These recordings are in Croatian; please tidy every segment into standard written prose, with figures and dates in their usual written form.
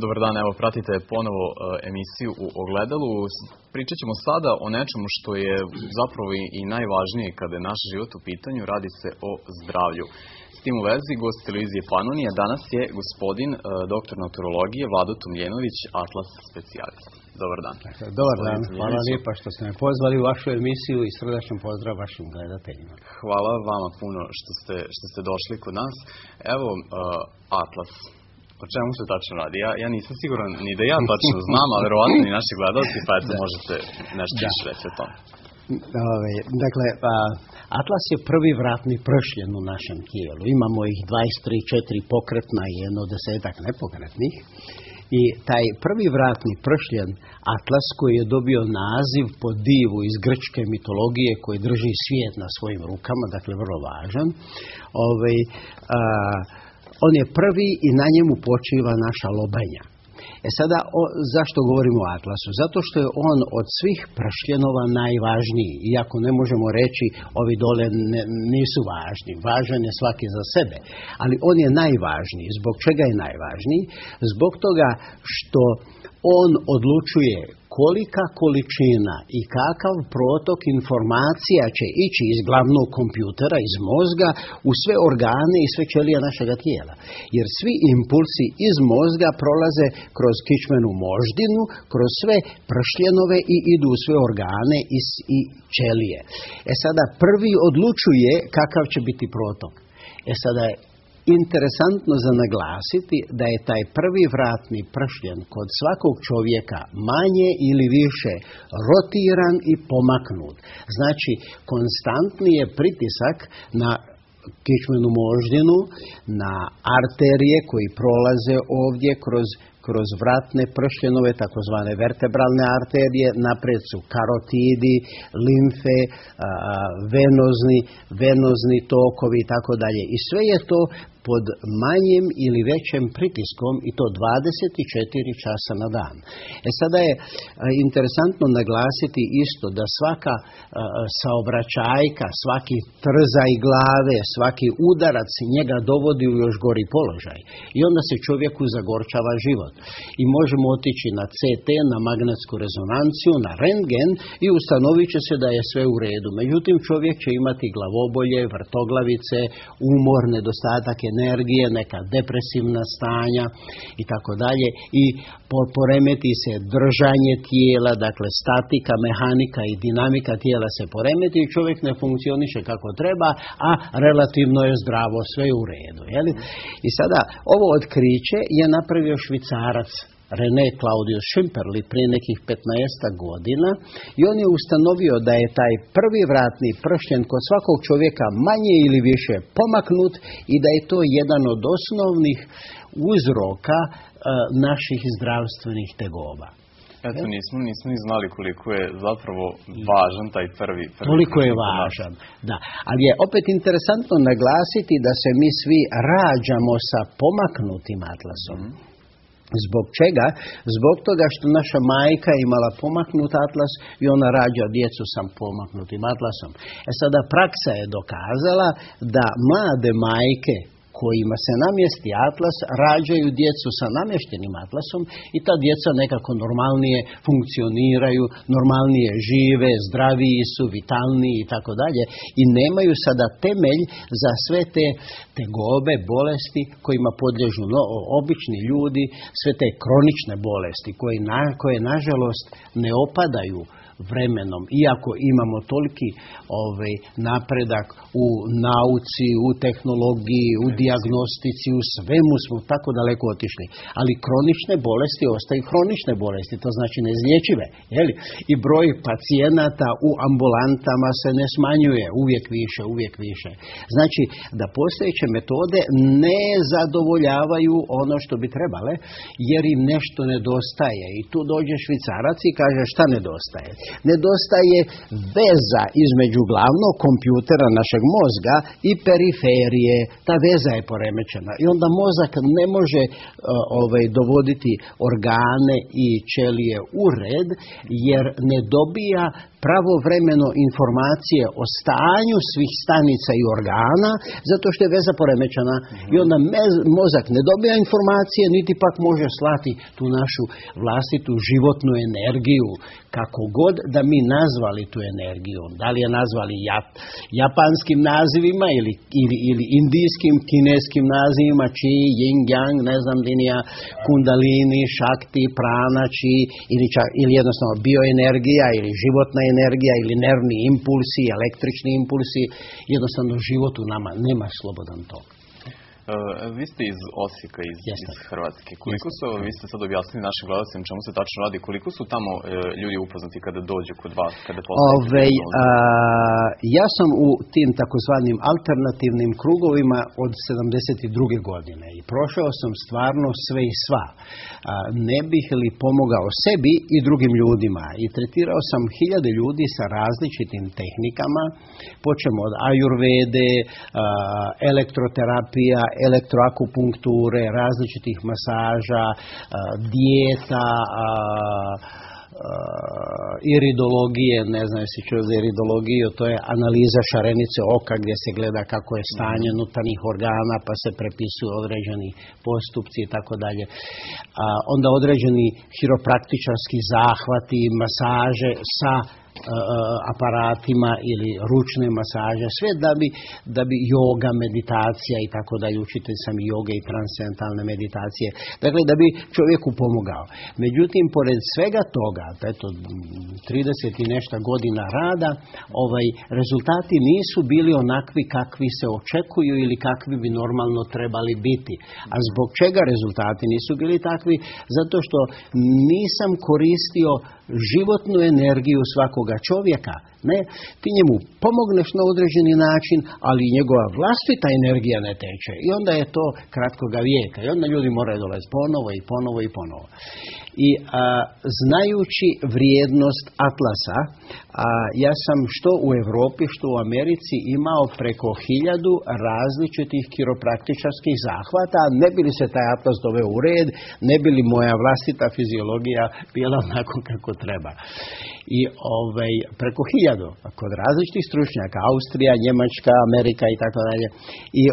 Dobar dan, evo pratite ponovo emisiju u Ogledalu. Pričat ćemo sada o nečemu što je zapravo i najvažnije kada je naš život u pitanju, radi se o zdravlju. S tim u vezi, gost televizije Panonija danas je gospodin doktor naturologije Vlado Tomljenović, Atlas specijalist. Dobar dan. Dobar dan, hvala lijepa što ste me pozvali u vašu emisiju i srdačan pozdrav vašim gledateljima. Hvala vama puno što ste došli kod nas. Evo, Atlas. O čemu se tačno radi? Ja nisam siguran ni da ja tačno znam, a verovatno i naši gledalci, pa eto možete nešto više reći o tome. Dakle, Atlas je prvi vratni pršljen u našem tijelu. Imamo ih 23-4 pokretna i 10-ak nepokretnih. I taj prvi vratni pršljen Atlas, koji je dobio naziv po divu iz grčke mitologije koji drži svijet na svojim rukama, dakle vrlo važan, on je prvi i na njemu počiva naša lobanja. Sada, zašto govorimo o Atlasu? Zato što je on od svih pršljenova najvažniji. Iako ne možemo reći ovi dole nisu važni. Važan je svaki za sebe. Ali on je najvažniji. Zbog čega je najvažniji? Zbog toga što on odlučuje kolika količina i kakav protok informacija će ići iz glavnog kompjutera, iz mozga, u sve organe i sve ćelije našega tijela. Jer svi impulsi iz mozga prolaze kroz kičmenu moždinu, kroz sve pršljenove i idu u sve organe i ćelije. Sada prvi odlučuje kakav će biti protok. Sada je interesantno za naglasiti da je taj prvi vratni pršljen kod svakog čovjeka manje ili više rotiran i pomaknut. Znači, konstantni je pritisak na kičmenu moždinu, na arterije koji prolaze ovdje kroz vratne pršljenove, takozvane vertebralne arterije, naprijed su karotidi, limfe, venozni tokovi i tako dalje. I sve je to pod manjim ili većim pritiskom i to 24 časa na dan. Sada je interesantno naglasiti isto da svaka saobraćajka, svaki trzaj glave, svaki udarac njega dovodi u još gori položaj. I onda se čovjeku zagorčava život. I možemo otići na CT, na magnetsku rezonanciju, na rentgen i ustanovit će se da je sve u redu. Međutim, čovjek će imati glavobolje, vrtoglavice, umor, nedostatak energije, neka depresivna stanja i tako dalje. I poremeti se držanje tijela, dakle statika, mehanika i dinamika tijela se poremeti i čovjek ne funkcioniše kako treba, a relativno je zdravo, sve u redu. I sada, ovo otkriće je napravio Švicarac René Claudius Schimperli prije nekih 15 godina i on je ustanovio da je taj prvi vratni pršljen kod svakog čovjeka manje ili više pomaknut i da je to jedan od osnovnih uzroka naših zdravstvenih tegoba. Eto, nismo ni znali koliko je zapravo važan taj prvi toliko je važan, da. Ali je opet interesantno naglasiti da se mi svi rađamo sa pomaknutim atlasom. Zbog čega? Zbog toga što naša majka imala pomaknut atlas i ona rađa djecu sa pomaknutim atlasom. Sada praksa je dokazala da mlade majke kojima se namjesti atlas, rađaju djecu sa namještenim atlasom i ta djeca nekako normalnije funkcioniraju, normalnije žive, zdraviji su, vitalniji i tako dalje i nemaju sada temelj za sve te tegobe, bolesti kojima podliježu obični ljudi, sve te kronične bolesti koje nažalost ne opadaju vremenom, iako imamo toliki napredak u nauci, u tehnologiji, u dijagnostici, u svemu smo tako daleko otišli. Ali kronične bolesti ostaju kronične bolesti, to znači neizlječive. I broj pacijenata u ambulantama se ne smanjuje, uvijek više. Znači da postojeće metode ne zadovoljavaju ono što bi trebale, jer im nešto nedostaje. I tu dođe Švicarac i kaže šta nedostaje? Nedostaje veza između glavnog kompjutera našeg mozga i periferije. Ta veza je poremećena i onda mozak ne može dovoditi organe i ćelije u red jer ne dobija pravovremeno informacije o stanju svih stanica i organa, zato što je veza poremećena i onda mozak ne dobija informacije, niti pak može slati tu našu vlastitu životnu energiju, kako god da mi nazvali tu energiju. Da li je nazvali japanskim nazivima ili indijskim, kineskim nazivima, chi, yin, yang, ne znam, linija, kundalini, shakti, prana, chi, ili jednostavno bioenergija, ili životna energija, ili nervni impulsi, električni impulsi. Jednostavno život u nama nema slobodan tok. Vi ste iz Osijeka, iz Hrvatske. Koliko su, vi ste sad objasnili našim gledalcima čemu se tačno radi, koliko su tamo ljudi upoznati kada dođu kod vas, kada postavite? Ja sam u tim takozvanim alternativnim krugovima od 72. godine i prošao sam stvarno sve i sva. Ne bih li pomogao sebi i drugim ljudima i tretirao sam hiljade ljudi sa različitim tehnikama, počemo od ajurvede, elektroterapija, elektroakupunkture, različitih masaža, dijeta, iridologije, ne znam jesi čuo za iridologiju, to je analiza šarenice oka gdje se gleda kako je stanje unutarnjih organa pa se prepisuju određeni postupci i tako dalje. Onda određeni hiropraktičarski zahvati, masaže sa aparatima ili ručne masaže, sve da bi joga, meditacija i tako dalje, učitelj sam i joge i transcendentalne meditacije, dakle da bi čovjeku pomogao. Međutim, pored svega toga, eto 30 i nešto godina rada, rezultati nisu bili onakvi kakvi se očekuju ili kakvi bi normalno trebali biti. A zbog čega rezultati nisu bili takvi? Zato što nisam koristio životnu energiju svakoga čovjeka. Ne, ti njemu pomogneš na određeni način, ali njegova vlastita energija ne teče. I onda je to kratkoga vijeka. I onda ljudi moraju dolaziti ponovo i ponovo i ponovo. I znajući vrijednost Atlasa, ja sam što u Europi, što u Americi imao preko 1000 različitih kiropraktičarskih zahvata, ne bi li se taj Atlas doveo u red, ne bi li moja vlastita fiziologija bila onako kako treba. I preko 1000 kod različitih stručnjaka, Austrija, Njemačka, Amerika i tako dalje. I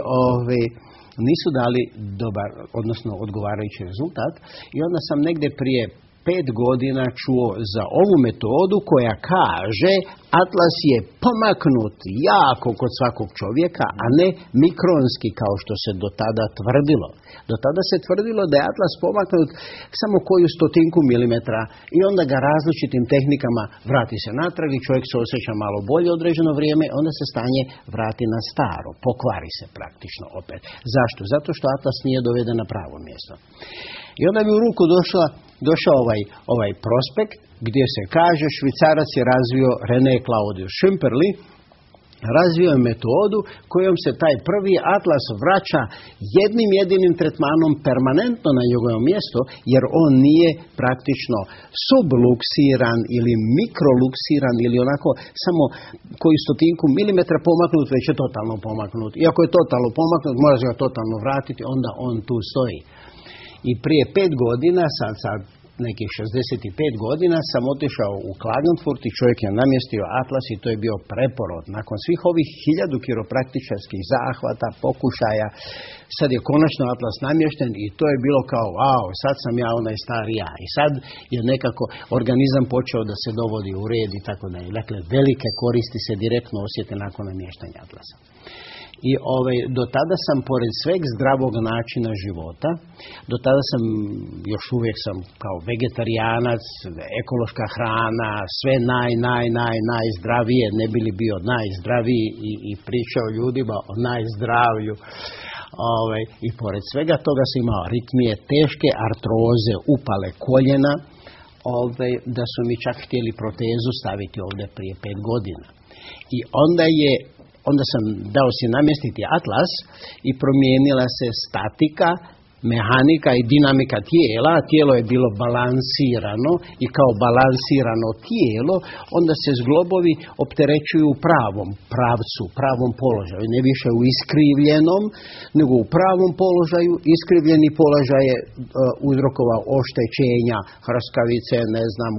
nisu dali dobar, odnosno odgovarajući rezultat. I onda sam negdje prije 5 godina čuo za ovu metodu koja kaže Atlas je pomaknut jako kod svakog čovjeka, a ne mikronski kao što se do tada tvrdilo. Do tada se tvrdilo da je Atlas pomaknut samo koju 100 milimetra i onda ga različitim tehnikama vrati se natrag i čovjek se osjeća malo bolje određeno vrijeme, onda se stanje vrati na staro, pokvari se praktično opet. Zašto? Zato što Atlas nije doveden na pravo mjesto. I onda mi u ruku došao ovaj prospekt gdje se kaže Švicarac je razvio René Claudius Schimperli, razvio je metodu kojom se taj prvi Atlas vraća jednim jedinim tretmanom permanentno na njegovo mjesto, jer on nije praktično subluksiran ili mikroluksiran ili onako samo koju 100 milimetra pomaknut, već je totalno pomaknut. I ako je totalno pomaknut, moraš ga totalno vratiti, onda on tu stoji. I prije 5 godina, sad nekih 65 godina, sam otišao u Klagenfurt i čovjek je namjestio Atlas i to je bio preporod. Nakon svih ovih 1000 kiropraktičarskih zahvata, pokušaja, sad je konačno Atlas namješten i to je bilo kao, wow, sad sam ja onaj stari ja. I sad je nekako organizam počeo da se dovodi u red i tako dalje. Dakle, velike koristi se direktno osjete nakon namještanja Atlasa. I do tada sam, pored sveg zdravog načina života, do tada sam, još uvijek sam kao vegetarijanac, ekološka hrana, sve najzdravije, ne bi li bio najzdraviji i pričao ljudima o najzdravlju. I pored svega toga sam imao aritmije, teške artroze, upale koljena, da su mi čak htjeli protezu staviti ovdje prije 5 godina. I onda sam dao si namjestiti Atlas i promijenila se statika, mehanika i dinamika tijela, tijelo je bilo balansirano i kao balansirano tijelo, onda se zglobovi opterećuju u pravom pravcu, pravom položaju, ne više u iskrivljenom, nego u pravom položaju. Iskrivljeni položaj je uzrokovao oštećenja, hrskavice,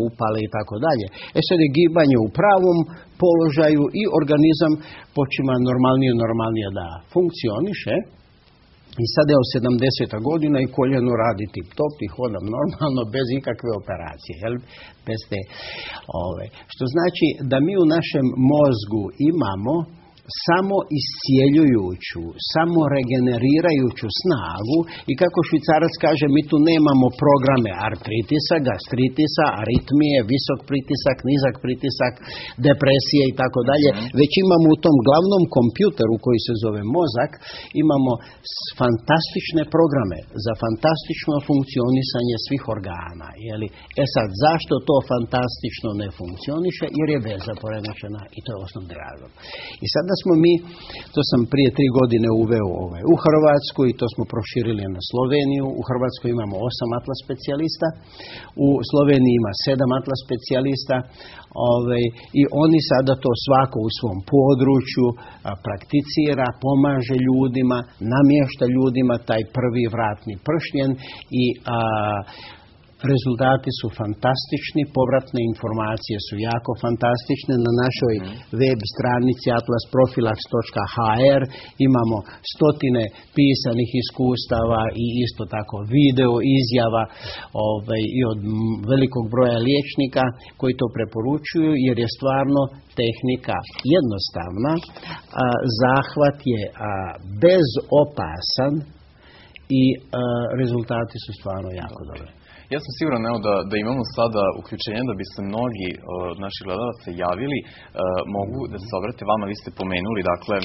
upale i tako dalje. Sad je gibanje u pravom položaju i organizam počima normalnije da funkcioniše. I sad je od 70. godina i koljeno radi tip top i hodam normalno bez ikakve operacije. Bez te, što znači da mi u našem mozgu imamo samo iscijeljujuću, samo regenerirajuću snagu i kako Švicarac kaže, mi tu nemamo programe artritisa, gastritisa, aritmije, visok pritisak, nizak pritisak, depresije i tako dalje, već imamo u tom glavnom kompjuteru koji se zove mozak, imamo fantastične programe za fantastično funkcionisanje svih organa. Sad, zašto to fantastično ne funkcioniše? Jer je veza poremećena i to je osnovni razlog. I sada smo mi, to sam prije 3 godine uveo u Hrvatsku i to smo proširili na Sloveniju. U Hrvatskoj imamo 8 atlas specijalista, u Sloveniji ima 7 atlas specijalista i oni sada to svako u svom području prakticira, pomaže ljudima, namješta ljudima taj prvi vratni pršljen i rezultati su fantastični, povratne informacije su jako fantastične. Na našoj web stranici atlasprofilax.hr imamo stotine pisanih iskustava i isto tako video izjava i od velikog broja liječnika koji to preporučuju jer je stvarno tehnika jednostavna, zahvat je bezopasan i rezultati su stvarno jako dobri. Ja sam siguran da imamo sada uključenje da bi se mnogi naši gledalci javili, mogu da se obrate vama, vi ste pomenuli, dakle,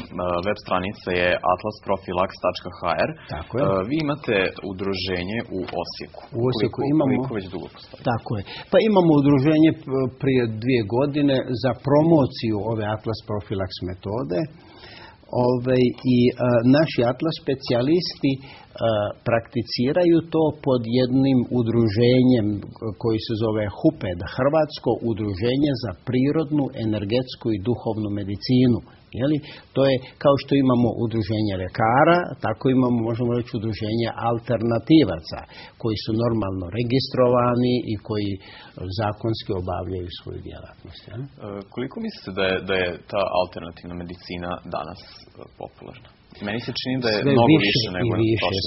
web stranica je atlasprofilax.hr. Tako je. Vi imate udruženje u Osijeku. U Osijeku imamo. Koliko već dugo postoji? Tako je. Pa imamo udruženje prije 2 godine za promociju ove Atlas Profilax metode. I naši atlas specijalisti prakticiraju to pod jednim udruženjem koji se zove HUPED, Hrvatsko udruženje za prirodnu, energetsku i duhovnu medicinu. To je kao što imamo udruženje ljekara, tako imamo, možemo reći, udruženje alternativaca koji su normalno registrovani i koji zakonski obavljaju svoju djelatnost. Koliko mislite da je ta alternativna medicina danas popularna? Meni se čini da je mnogo više nego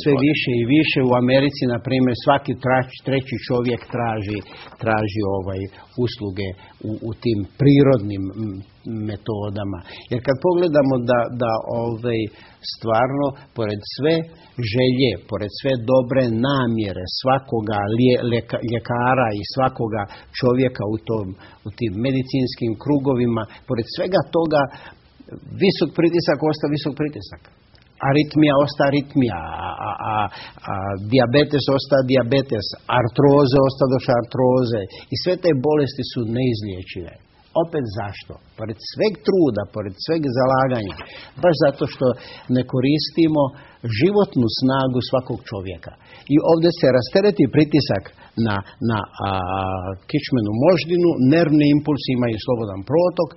sve više i više. U Americi, na primjer, svaki treći čovjek traži usluge u tim prirodnim metodama. Jer kad pogledamo da stvarno, pored sve želje, pored sve dobre namjere svakoga ljekara i svakoga čovjeka u tim medicinskim krugovima, pored svega toga, visok pritisak ostaje visok pritisak. Aritmija ostaje aritmija, dijabetes ostaje dijabetes, artroze ostaje doš artroze i sve te bolesti su neizliječive. Opet zašto? Pored sveg truda, pored sveg zalaganja, baš zato što ne koristimo životnu snagu svakog čovjeka. I ovdje se rastereti pritisak na kičmenu moždinu, nervni impulsi imaju slobodan protok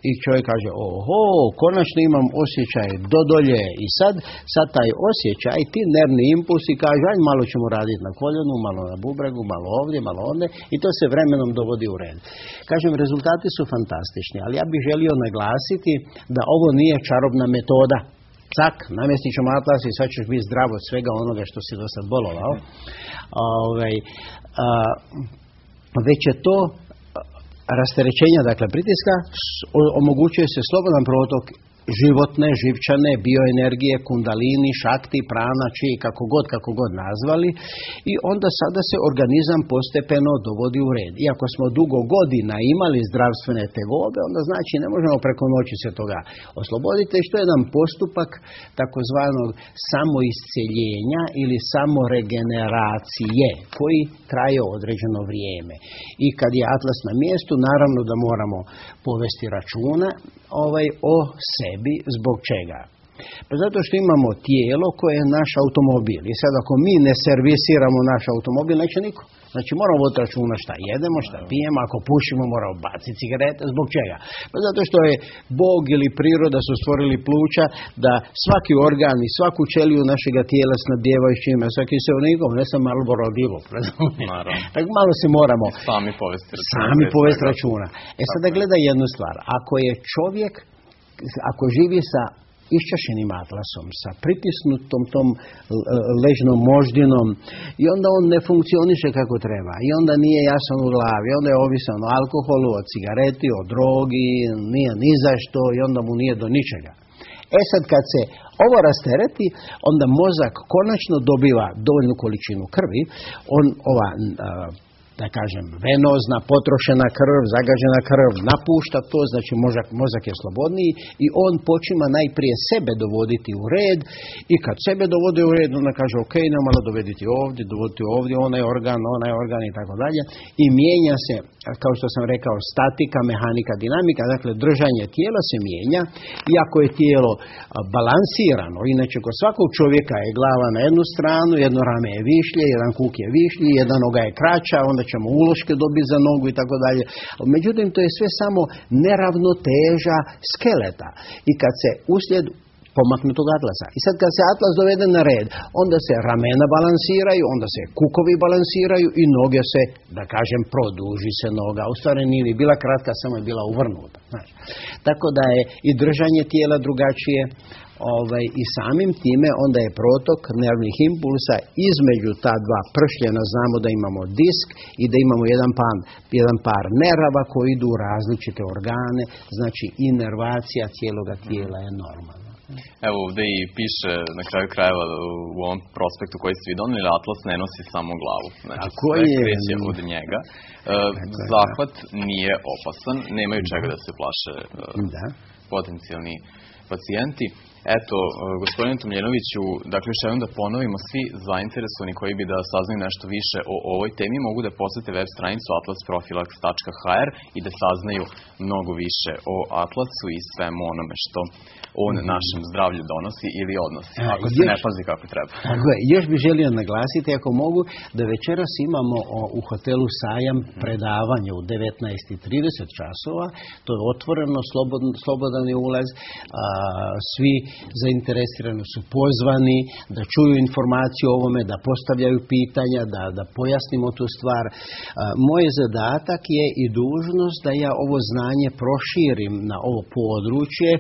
i čovjek kaže, oho, konačno imam osjećaj do dolje i sad taj osjećaj, ti nervni impulsi kaže, aj malo ćemo raditi na koljenu, malo na bubregu, malo ovdje, malo ondje i to se vremenom dovodi u red. Kažem, rezultati su fantastični, ali ja bih želio naglasiti da ovo nije čarobna metoda. Cak, namjestit ćemo atlas i sad ćeš biti zdrav od svega onoga što si do sad bolovao. Već je to rasterećenja, dakle pritiska, omogućuje se slobodan protok životne, živčane, bioenergije, kundalini, šakti, prana, či, kako god nazvali i onda sada se organizam postepeno dovodi u red. Iako smo dugo godina imali zdravstvene tegobe, onda znači ne možemo preko noći se toga osloboditi, što je jedan postupak takozvanog samoisceljenja ili samoregeneracije koji traje određeno vrijeme. I kad je atlas na mjestu, naravno da moramo povesti računa o sebi. Zbog čega? Pa zato što imamo tijelo koje je naš automobil. I sad ako mi ne servisiramo naš automobil, neće niko. Znači moramo voditi računa šta jedemo, šta pijemo, ako pušimo moramo baciti cigarete. Zbog čega? Pa zato što je Bog ili priroda su stvorili pluća da svaki organ i svaku ćeliju našega tijela snabdijevaju s čime, svaki se unikom, ne sam malo borodivo. Tako malo se moramo sami povesti računa. Sada gleda jednu stvar. Ako je čovjek, ako živi sa iščašenim atlasom, sa pritisnutom tom ležnom moždinom i onda on ne funkcioniše kako treba i onda nije jasan u glavi, onda je ovisan o alkoholu, o cigareti, o drogi, nije ni za što i onda mu nije do ničega. Sad kad se ovo rastereti, onda mozak konačno dobiva dovoljnu količinu krvi, da kažem, venozna, potrošena krv, zagađena krv, napušta to, znači mozak je slobodniji i on počima najprije sebe dovoditi u red i kad sebe dovodi u red, onda kaže, ok, ne malo dovoditi ovdje, onaj organ i tako dalje i mijenja se, kao što sam rekao, statika, mehanika, dinamika, dakle držanje tijela se mijenja i ako je tijelo balansirano, inače kod svakog čovjeka je glava na jednu stranu, jedno rame je višlje, jedan kuk je višlji, jedna noga je kraća, onda ćemo uloške dobiti za nogu i tako dalje. Međutim, to je sve samo neravnoteža skeleta. I kad se uslijed pomaknutog atlasa. I sad kad se atlas dovede na red, onda se ramena balansiraju, onda se kukovi balansiraju i noge se, da kažem, produži se noga. U stvari nije bila kratka, samo je bila uvrnuta. Znači. Tako da je i držanje tijela drugačije i samim time onda je protok nervnih impulsa između ta dva pršljena. Znamo da imamo disk i da imamo jedan par nerava koji idu u različite organe, znači inervacija cijeloga tijela je normalna. Evo ovdje i piše na kraju krajeva u ovom prospektu koji ste vi donijeli, atlas ne nosi samo glavu. Znači sve kreće od njega. Zahvat nije opasan, nemaju čega da se plaše potencijalni pacijenti. Eto, gospodine Tomljenoviću, dakle još jednom da ponovimo, svi zainteresovani koji bi da saznaju nešto više o ovoj temi mogu da posete web stranicu atlasprofilax.hr i da saznaju mnogo više o atlasu i svemu onome što on našem zdravlju donosi ili odnosi, ako se ne pazi kako treba. Još bih želio naglasiti, ako mogu, da večeras imamo u hotelu Sajam predavanje u 19:30 časova. To je otvoreno, slobodan je ulaz, svi zainteresirani su pozvani da čuju informaciju o ovome, da postavljaju pitanja, da pojasnimo tu stvar. Moj zadatak je i dužnost da ja ovo znanje proširim na ovo područje,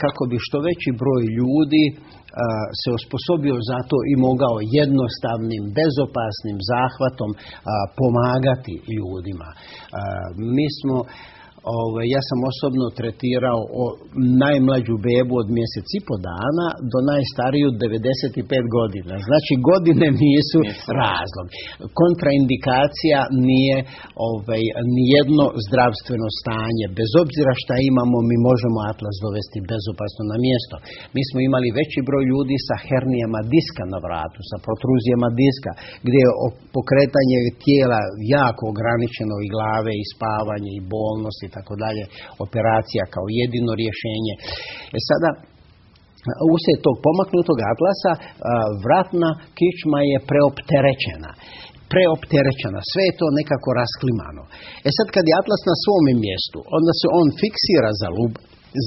kako bi što veći broj ljudi se osposobio za to i mogao jednostavnim, bezopasnim zahvatom pomagati ljudima. Mi smo ja sam osobno tretirao najmlađu bebu od mjesec i po dana do najstariju 95 godina. Znači godine nisu razlog. Kontraindikacija nije nijedno zdravstveno stanje. Bez obzira šta imamo, mi možemo atlas dovesti bezopasno na mjesto. Mi smo imali veći broj ljudi sa hernijama diska na vratu, sa protruzijama diska, gdje je pokretanje tijela jako ograničeno i glave i spavanje i bolnost i tako dalje, operacija kao jedino rješenje. Sada, uslijed tog pomaknutog atlasa, vratna kičma je preopterećena, sve je to nekako rasklimano. Sad kad je atlas na svome mjestu, onda se on fiksira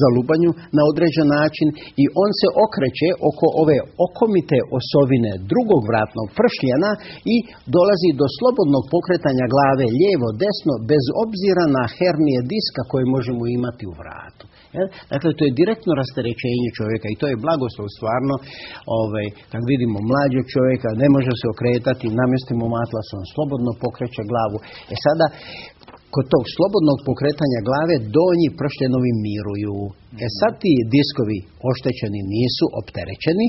za lubanju na određen način i on se okreće oko ove okomite osovine drugog vratnog pršljena i dolazi do slobodnog pokretanja glave lijevo, desno, bez obzira na hernije diska koje možemo imati u vratu. Dakle, to je direktno rasterećenje čovjeka i to je blagoslov stvarno. Kad vidimo mlađeg čovjeka, ne može se okretati, namjestimo mu atlas, on slobodno pokreće glavu. Sada, kod tog slobodnog pokretanja glave donji pršljenovi miruju. Sad ti diskovi oštećeni nisu opterećeni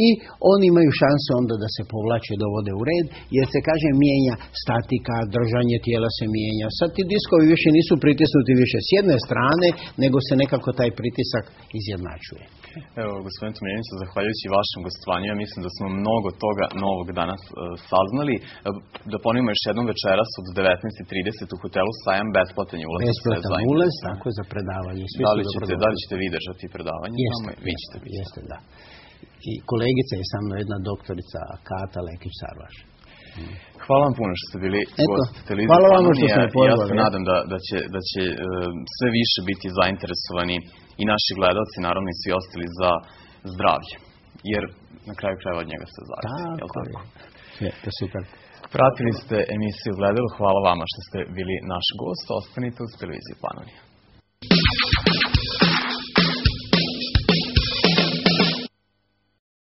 i oni imaju šanse onda da se povlače i dovode u red, jer se kaže mijenja statika, držanje tijela se mijenja. Sad ti diskovi više nisu pritisnuti više s jedne strane, nego se nekako taj pritisak izjednačuje. Evo, gospodin Tomljenić, zahvaljujući vašem gostovanju, ja mislim da smo mnogo toga novog danas saznali. Da ponovimo još jednom, večeras od 19:30 u hotelu Sajam besplatan je ulaz. Besplatan ulaz, tako je, za predavanje. Da li ćete vi držati predavanje? Jeste, da. I kolegica je sa mnom, jedna doktorica Kata Lekić-Sarvaš. Hvala vam puno što ste bili gost televizije. Hvala vam što ste me pozvali. Ja se nadam da će sve više biti zainteresovani i naši gledalci, naravno i svi ostali, za zdravlje. Jer na kraju krajeva od njega se zavisi. Tako je. To je super. Pratili ste emisiju Gledalo. Hvala vama što ste bili naš gost. Ostanite uz televiziju Panonija.